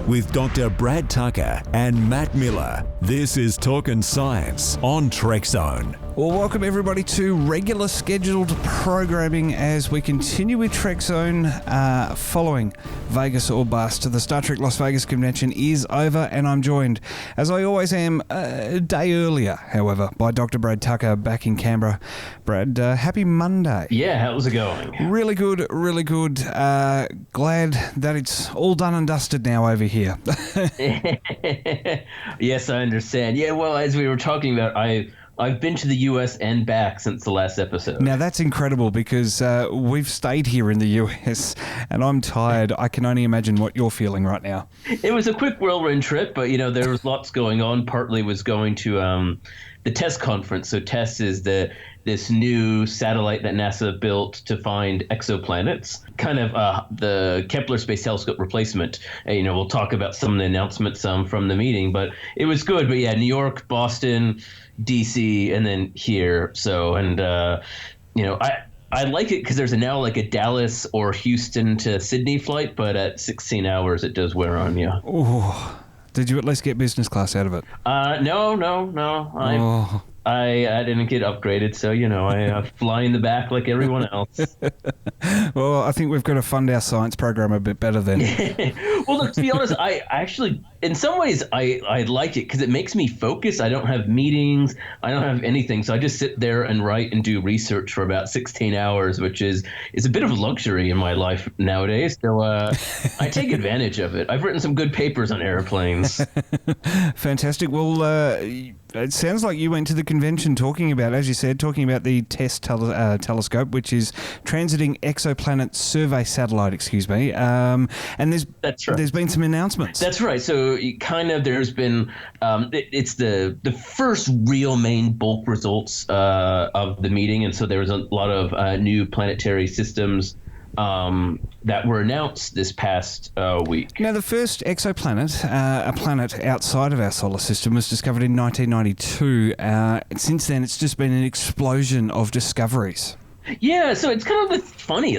with Dr. Brad Tucker and Matt Miller. This is Talkin' Science on Trekzone. Well, welcome everybody to regular scheduled programming as we continue with Trekzone following Vegas or Bust. The Star Trek Las Vegas convention is over and I'm joined, as I always am, a day earlier, however, by Dr. Brad Tucker back in Canberra. Brad, happy Monday. Yeah, how's it going? Really good, really good. Glad that it's all done and dusted now over here. Yes, I understand. Yeah, well, as we were talking about, I've been to the US and back since the last episode. Now, that's incredible because we've stayed here in the US and I'm tired. I can only imagine what you're feeling right now. It was a quick whirlwind trip, but, there was lots going on. Partly was going to the TESS conference. So TESS is this new satellite that NASA built to find exoplanets, kind of the Kepler Space Telescope replacement. We'll talk about some of the announcements from the meeting, but it was good. But yeah, New York, Boston, DC, and then here. So, and I like it because there's now like a Dallas or Houston to Sydney flight, but at 16 hours it does wear on you. Oh, did you at least get business class out of it? No. I didn't get upgraded, so, I fly in the back like everyone else. Well, I think we've got to fund our science program a bit better then. Well, look, to be honest, I actually, in some ways, I like it because it makes me focus. I don't have meetings. I don't have anything. So I just sit there and write and do research for about 16 hours, which is a bit of a luxury in my life nowadays. So I take advantage of it. I've written some good papers on airplanes. Fantastic. Well, it sounds like you went to the convention talking about the TESS telescope, which is Transiting Exoplanet Survey Satellite, and there's been some announcements. That's right. So there's been it's the first real main bulk results of the meeting, and so there was a lot of new planetary systems that were announced this past week. Now, the first exoplanet, a planet outside of our solar system, was discovered in 1992. Since then, it's just been an explosion of discoveries. Yeah, so it's kind of funny.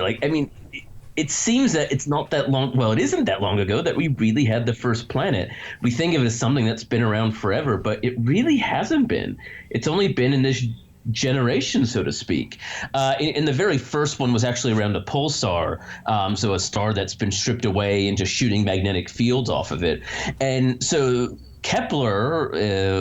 It seems that it's not that long. Well, it isn't that long ago that we really had the first planet. We think of it as something that's been around forever, but it really hasn't been. It's only been in this generation, so to speak. In the very first one was actually around a pulsar, so a star that's been stripped away and just shooting magnetic fields off of it. And so Kepler,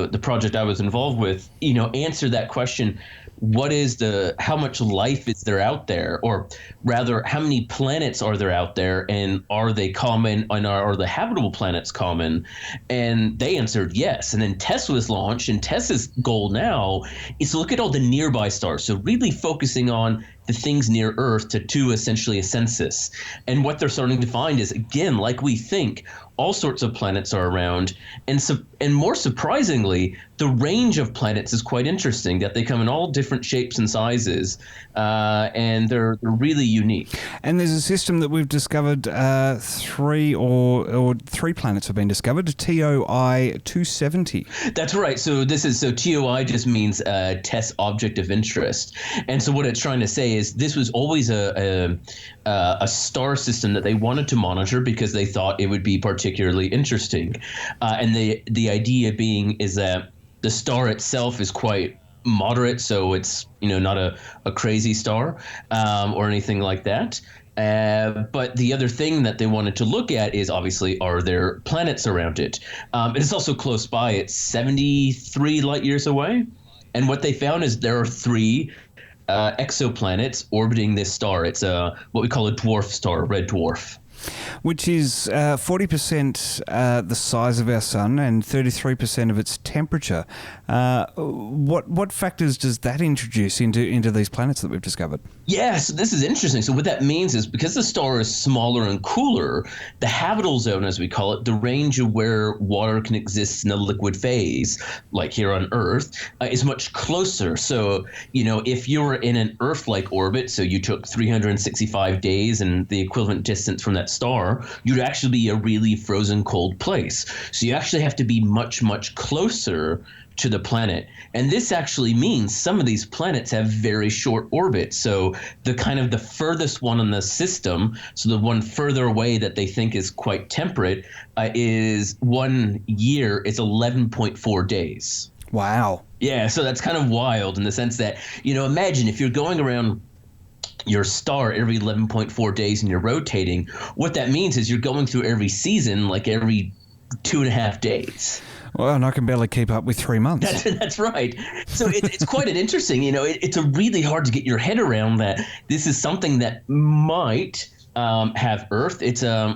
the project I was involved with, answered that question. How much life is there out there? Or rather, how many planets are there out there? And are they common? And are the habitable planets common? And they answered yes. And then TESS was launched. And TESS's goal now is to look at all the nearby stars. So really focusing on the things near Earth to do essentially a census. And what they're starting to find is, again, like we think, all sorts of planets are around. And more surprisingly, the range of planets is quite interesting, that they come in all different shapes and sizes, and they're really unique. And there's a system that we've discovered, three planets have been discovered, TOI 270. That's right. So TOI just means TESS object of interest. And so what it's trying to say is this was always a star system that they wanted to monitor because they thought it would be particularly interesting. And the idea being is that the star itself is quite moderate, so it's not a crazy star or anything like that. But the other thing that they wanted to look at is obviously, are there planets around it? It's also close by. It's 73 light years away. And what they found is there are 3 exoplanets orbiting this star. It's what we call a dwarf star, a red dwarf. Which is 40% the size of our sun and 33% of its temperature. What factors does that introduce into these planets that we've discovered? Yeah, so this is interesting. So what that means is because the star is smaller and cooler, the habitable zone, as we call it, the range of where water can exist in a liquid phase, like here on Earth, is much closer. So, if you were in an Earth-like orbit, so you took 365 days and the equivalent distance from that that star, you'd actually be a really frozen cold place. So you actually have to be much, much closer to the planet. And this actually means some of these planets have very short orbits. So the furthest one in the system, so the one further away that they think is quite temperate, is 1 year. It's 11.4 days. Wow. Yeah, so that's kind of wild in the sense that, imagine if you're going around your star every 11.4 days and you're rotating, what that means is you're going through every season like every 2.5 days. Well, and I can barely keep up with 3 months. That's right. So it's quite an interesting, it's a really hard to get your head around that this is something that might have Earth.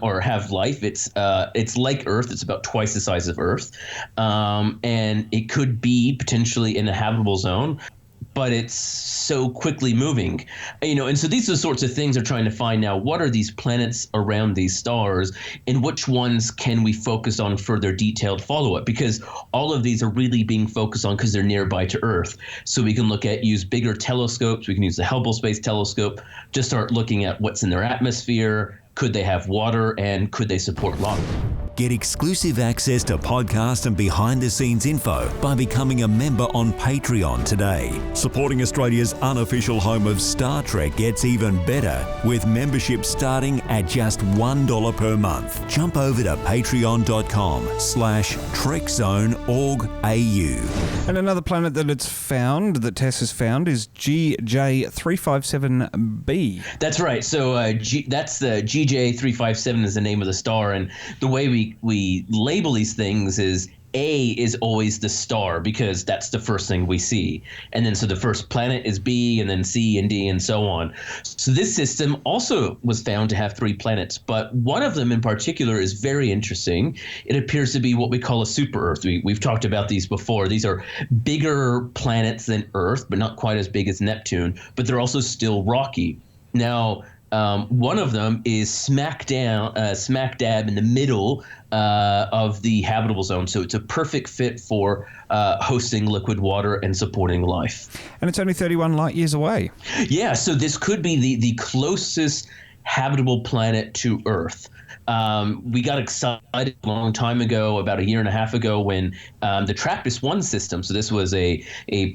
Or have life. It's like Earth. It's about twice the size of Earth, and it could be potentially in a habitable zone. But it's so quickly moving, and so these are the sorts of things they're trying to find now. What are these planets around these stars, and which ones can we focus on further detailed follow-up? Because all of these are really being focused on because they're nearby to Earth. So we can use bigger telescopes. We can use the Hubble Space Telescope to start looking at what's in their atmosphere. Could they have water, and could they support life? Get exclusive access to podcast and behind-the-scenes info by becoming a member on Patreon today. Supporting Australia's unofficial home of Star Trek gets even better with membership starting at just $1 per month. Jump over to patreon.com/TrekZone.org.au. And another planet that TESS has found is GJ357b. That's right. So that's the GJ357 is the name of the star, and the way we label these things is A is always the star because that's the first thing we see. And then so the first planet is B, and then C and D and so on. So this system also was found to have 3 planets, but one of them in particular is very interesting. It appears to be what we call a super Earth. We've talked about these before. These are bigger planets than Earth, but not quite as big as Neptune, but they're also still rocky. Now, one of them is smack dab in the middle of the habitable zone. So it's a perfect fit for hosting liquid water and supporting life. And it's only 31 light years away. Yeah, so this could be the closest habitable planet to Earth. We got excited a long time ago, about a year and a half ago, when the TRAPPIST-1 system, so this was a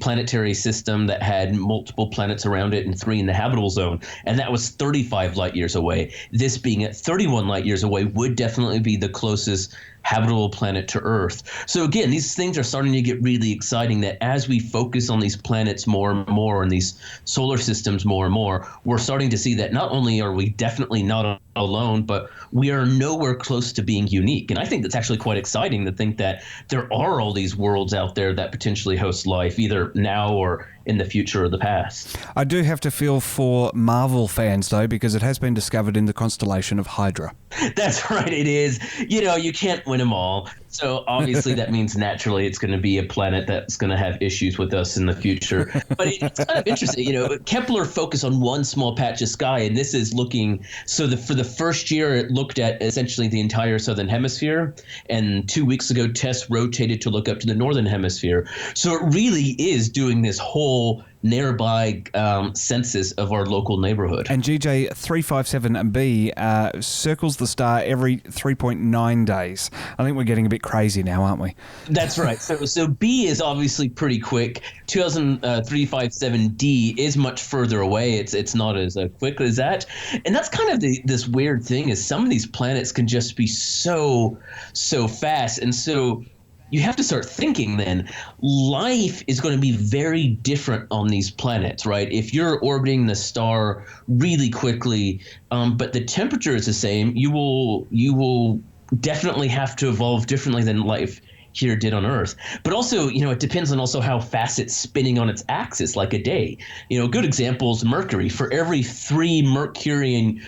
planetary system that had multiple planets around it and 3 in the habitable zone, and that was 35 light years away. This being at 31 light years away would definitely be the closest habitable planet to Earth. So again, these things are starting to get really exciting, that as we focus on these planets more and more and these solar systems more and more, we're starting to see that not only are we definitely not alone, but we are nowhere close to being unique. And I think that's actually quite exciting to think that there are all these worlds out there that potentially host life, either now or in the future or the past. I do have to feel for Marvel fans, though, because it has been discovered in the constellation of Hydra. That's right, it is. You can't win them all. So obviously that means naturally it's going to be a planet that's going to have issues with us in the future. But it's kind of interesting. Kepler focused on one small patch of sky, and this is looking – so for the first year it looked at essentially the entire southern hemisphere, and 2 weeks ago TESS rotated to look up to the northern hemisphere. So it really is doing this whole nearby census of our local neighborhood. And GJ357b circles the star every 3.9 days. I think we're getting a bit crazy now, aren't we? That's right. So B is obviously pretty quick. 357D is much further away. It's not as quick as that. And that's kind of this weird thing, is some of these planets can just be so fast. And so you have to start thinking then, life is going to be very different on these planets, right? If you're orbiting the star really quickly, but the temperature is the same, you will definitely have to evolve differently than life here did on Earth. But also, it depends on also how fast it's spinning on its axis, like a day. A good example is Mercury. For every 3 Mercurian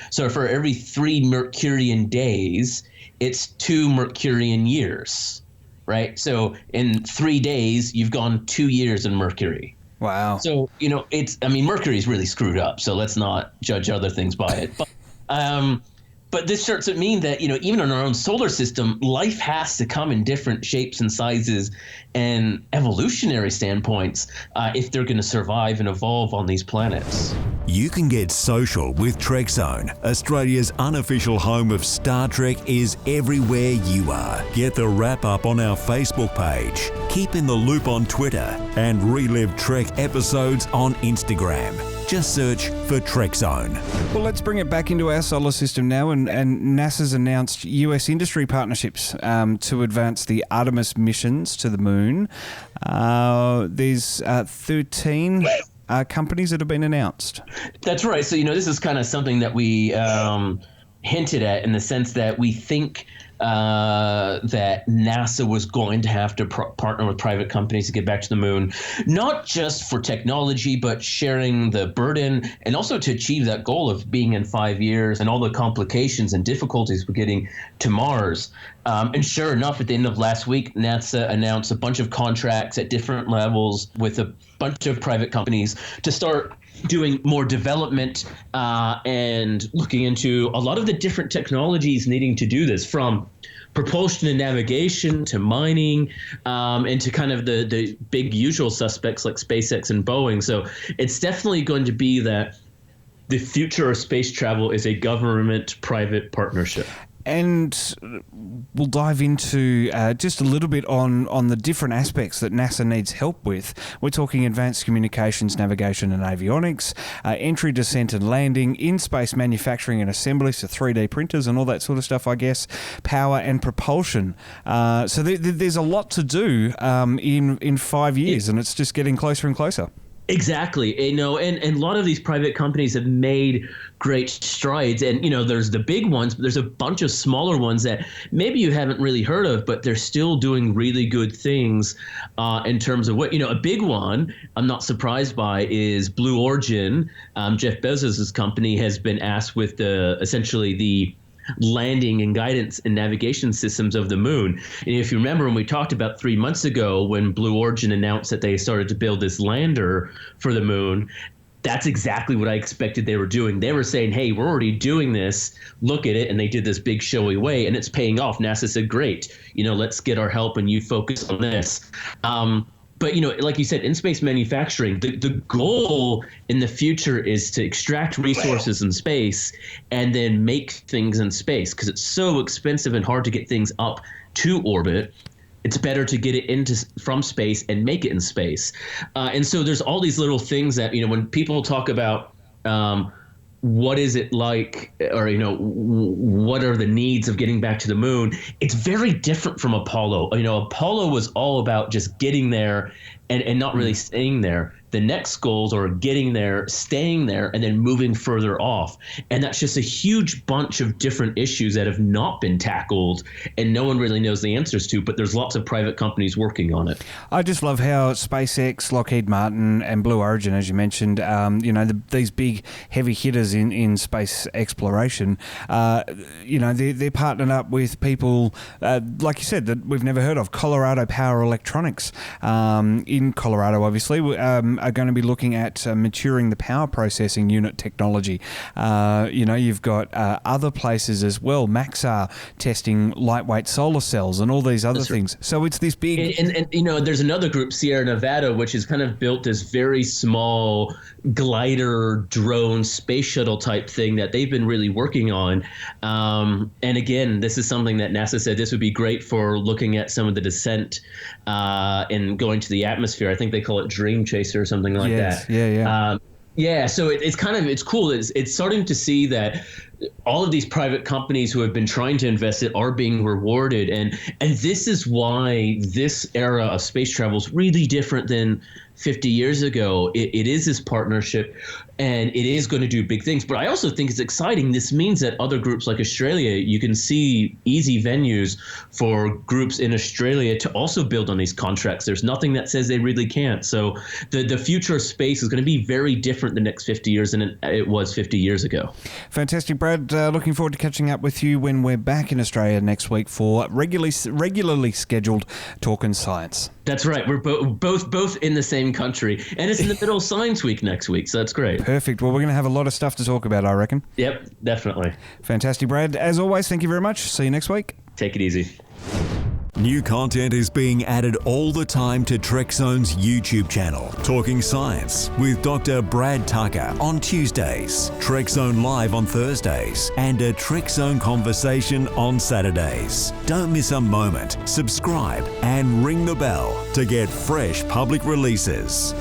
days, it's 2 Mercurian years. Right. So in 3 days, you've gone 2 years in Mercury. Wow. So, Mercury is really screwed up. So let's not judge other things by it. But But this starts to mean that, even in our own solar system, life has to come in different shapes and sizes and evolutionary standpoints if they're going to survive and evolve on these planets. You can get social with Trekzone. Australia's unofficial home of Star Trek is everywhere you are. Get the wrap-up on our Facebook page. Keep in the loop on Twitter and relive Trek episodes on Instagram. Just search for Trekzone. Well, let's bring it back into our solar system now, and NASA's announced US industry partnerships to advance the Artemis missions to the moon. There's 13 companies that have been announced. That's right. So, this is kind of something that we hinted at, in the sense that we think that NASA was going to have to partner with private companies to get back to the moon, not just for technology, but sharing the burden, and also to achieve that goal of being in 5 years and all the complications and difficulties with getting to Mars. And sure enough, at the end of last week, NASA announced a bunch of contracts at different levels with a bunch of private companies to start doing more development and looking into a lot of the different technologies needing to do this, from propulsion and navigation to mining, and to kind of the big usual suspects like SpaceX and Boeing. So it's definitely going to be that the future of space travel is a government-private partnership. And we'll dive into just a little bit on the different aspects that NASA needs help with. We're talking advanced communications, navigation and avionics, entry, descent and landing, in-space manufacturing and assembly, so 3D printers and all that sort of stuff, I guess, power and propulsion. So there's a lot to do in 5 years, and it's just getting closer and closer. Exactly. And a lot of these private companies have made great strides. And, there's the big ones, but there's a bunch of smaller ones that maybe you haven't really heard of, but they're still doing really good things in terms of what, a big one I'm not surprised by is Blue Origin. Jeff Bezos' company has been asked with essentially the landing and guidance and navigation systems of the moon. And if you remember, when we talked about 3 months ago, when Blue Origin announced that they started to build this lander for the moon, that's exactly what I expected they were doing. They were saying, hey, we're already doing this. Look at it. And they did this big showy way, and it's paying off. NASA said, great, let's get our help and you focus on this. But, like you said, in space manufacturing, the goal in the future is to extract resources in space and then make things in space, because it's so expensive and hard to get things up to orbit. It's better to get it from space and make it in space. And so there's all these little things that, when people talk about what is it like, or, what are the needs of getting back to the moon? It's very different from Apollo. Apollo was all about just getting there and not really staying there. The next goals are getting there, staying there, and then moving further off. And that's just a huge bunch of different issues that have not been tackled and no one really knows the answers to, but there's lots of private companies working on it. I just love how SpaceX, Lockheed Martin, and Blue Origin, as you mentioned, these big heavy hitters in space exploration, they're partnering up with people, like you said, that we've never heard of. Colorado Power Electronics in Colorado, obviously, are going to be looking at maturing the power processing unit technology. You've got other places as well, Maxar testing lightweight solar cells and all these other things. So it's this big... And there's another group, Sierra Nevada, which has kind of built this very small glider drone space shuttle type thing that they've been really working on. And again, this is something that NASA said this would be great for looking at some of the descent and going to the atmosphere. I think they call it Dream Chaser or something like that. Yeah. So it's cool. It's starting to see that all of these private companies who have been trying to invest it are being rewarded. And this is why this era of space travel is really different than 50 years ago. It is this partnership, and it is going to do big things. But I also think it's exciting. This means that other groups like Australia, you can see easy venues for groups in Australia to also build on these contracts. There's nothing that says they really can't. So the future of space is going to be very different the next 50 years than it was 50 years ago. Fantastic, Brad. Looking forward to catching up with you when we're back in Australia next week for regularly scheduled Talkin Science. That's right. We're both in the same country, and it's in the middle of Science Week next week, so that's great. Perfect. Well, we're going to have a lot of stuff to talk about, I reckon. Yep, definitely. Fantastic, Brad. As always, thank you very much. See you next week. Take it easy. New content is being added all the time to Trekzone's YouTube channel, Talking Science, with Dr. Brad Tucker on Tuesdays, Trekzone Live on Thursdays, and a Trekzone Conversation on Saturdays. Don't miss a moment. Subscribe and ring the bell to get fresh public releases.